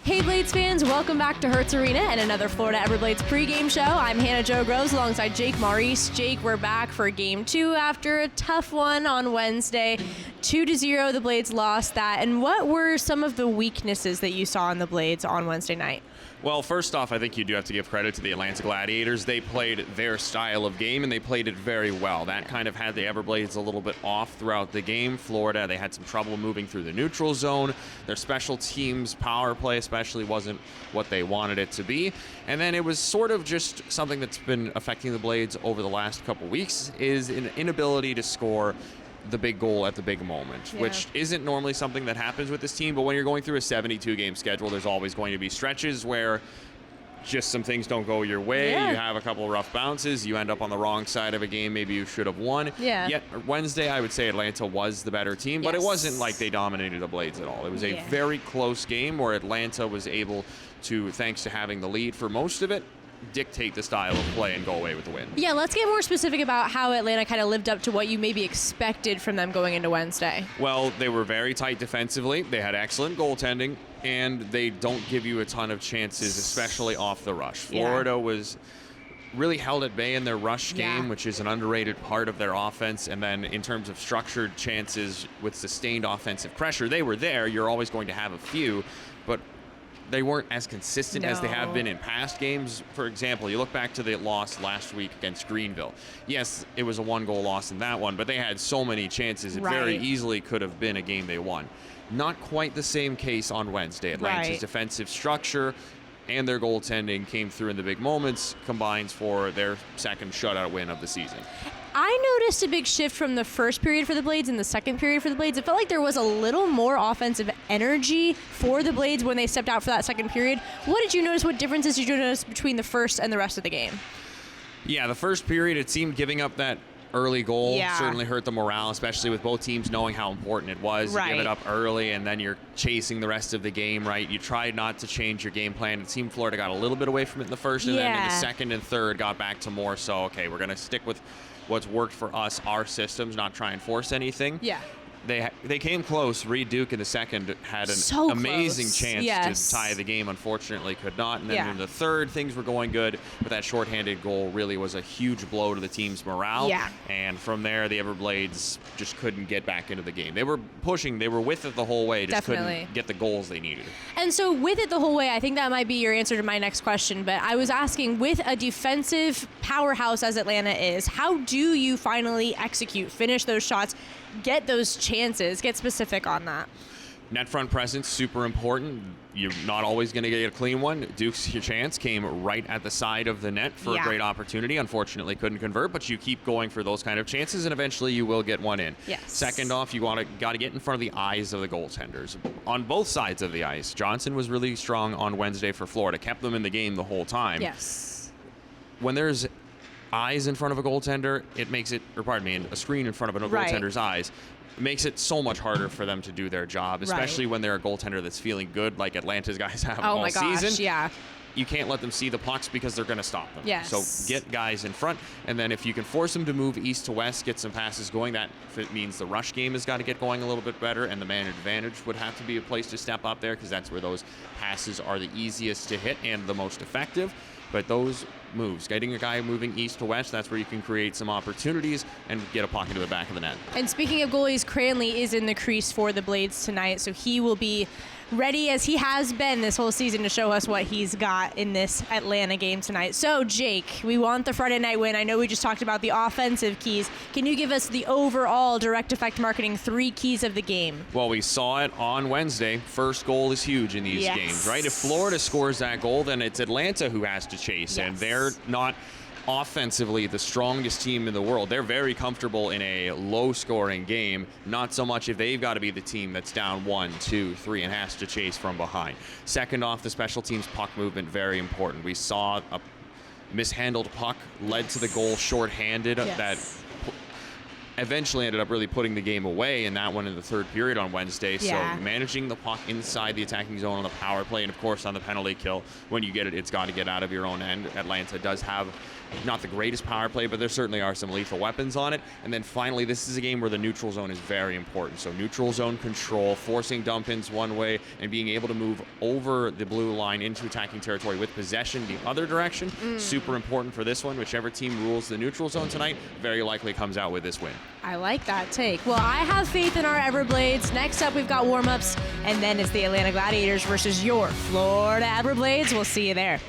Hey Blades fans, welcome back to Hertz Arena and another Florida Everblades pregame show. I'm Hannah Jo Groves alongside Jake Maurice. Jake, we're back for game 2 after a tough one on Wednesday. 2-0, the Blades lost that. And what were some of the weaknesses that you saw in the Blades on Wednesday night? Well, first off, I think you do have to give credit to the Atlanta Gladiators. They played their style of game, and they played it very well. That kind of had the Everblades a little bit off throughout the game. Florida, they had some trouble moving through the neutral zone. Their special teams power play especially wasn't what they wanted it to be. And then it was sort of just something that's been affecting the Blades over the last couple weeks is an inability to score the big goal at the big moment, which isn't normally something that happens with this team. But when you're going through a 72-game schedule, there's always going to be stretches where just some things don't go your way. You have a couple of rough bounces. You end up on the wrong side of a game maybe you should have won. Yet Wednesday, I would say Atlanta was the better team, but it wasn't like they dominated the Blades at all. It was a very close game where Atlanta was able to, thanks to having the lead for most of it, dictate the style of play and go away with the win. Yeah, let's get more specific about how Atlanta kind of lived up to what you maybe expected from them going into Wednesday. Well, they were very tight defensively. They had excellent goaltending, and they don't give you a ton of chances, especially off the rush. Florida was really held at bay in their rush game, which is an underrated part of their offense. And then in terms of structured chances with sustained offensive pressure, they were there. You're always going to have a few, but they weren't as consistent as they have been in past games. For example, you look back to the loss last week against Greenville. Yes, it was a 1-goal loss in that one, but they had so many chances. It very easily could have been a game they won. Not quite the same case on Wednesday. Atlanta's defensive structure and their goaltending came through in the big moments, combines for their second shutout win of the season. I noticed a big shift from the first period for the Blades and the second period for the Blades. It felt like there was a little more offensive energy for the Blades when they stepped out for that second period. What did you notice? What differences did you notice between the first and the rest of the game? Yeah, the first period, it seemed giving up that early goal certainly hurt the morale, especially with both teams knowing how important it was. You give it up early, and then you're chasing the rest of the game, right? You tried not to change your game plan. It seemed Florida got a little bit away from it in the first, and then in the second and third got back to more so, okay, we're going to stick with what's worked for us, our systems, not try and force anything. They came close. Reed Duke in the second had an amazing chance to tie the game. Unfortunately, could not. And then in the third, things were going good. But that shorthanded goal really was a huge blow to the team's morale. And from there, the Everblades just couldn't get back into the game. They were pushing. They were with it the whole way. Just couldn't get the goals they needed. And so with it the whole way, I think that might be your answer to my next question. But I was asking, with a defensive powerhouse as Atlanta is, how do you finally execute, finish those shots, get those chances? Get specific on that. Net front presence, super important. You're not always going to get a clean one. Duke's chance came right at the side of the net for a great opportunity. Unfortunately, couldn't convert, but you keep going for those kind of chances, and eventually you will get one in. Second off, you got to get in front of the eyes of the goaltenders on both sides of the ice. Johnson was really strong on Wednesday for Florida, kept them in the game the whole time. When there's eyes in front of a goaltender, it makes it, or pardon me, a screen in front of a goaltender's eyes, makes it so much harder for them to do their job, especially when they're a goaltender that's feeling good like Atlanta's guys have all season. You can't let them see the pucks because they're going to stop them. So get guys in front, and then if you can force them to move east to west, get some passes going, that means the rush game has got to get going a little bit better, and the man advantage would have to be a place to step up there because that's where those passes are the easiest to hit and the most effective. But those moves, getting a guy moving east to west, that's where you can create some opportunities and get a puck into the back of the net. And speaking of goalies, Cranley is in the crease for the Blades tonight, so he will be ready as he has been this whole season to show us what he's got in this Atlanta game tonight. So, Jake, we want the Friday night win. I know we just talked about the offensive keys. Can you give us the overall direct effect marketing 3 keys of the game? Well, we saw it on Wednesday. First goal is huge in these games, right? If Florida scores that goal, then it's Atlanta who has to chase, and they're not offensively the strongest team in the world. They're very comfortable in a low-scoring game, not so much if they've got to be the team that's down 1, 2, 3 and has to chase from behind. Second off, the special teams puck movement, very important. We saw a mishandled puck led to the goal shorthanded that eventually ended up really putting the game away in that one in the third period on Wednesday. Yeah. So managing the puck inside the attacking zone on the power play, and of course on the penalty kill, when you get it, it's got to get out of your own end. Atlanta does have not the greatest power play, but there certainly are some lethal weapons on it. And then finally, this is a game where the neutral zone is very important. So neutral zone control, forcing dump-ins one way, and being able to move over the blue line into attacking territory with possession the other direction. Super important for this one. Whichever team rules the neutral zone tonight very likely comes out with this win. I like that take. Well, I have faith in our Everblades. Next up, we've got warm-ups, and then it's the Atlanta Gladiators versus your Florida Everblades. We'll see you there.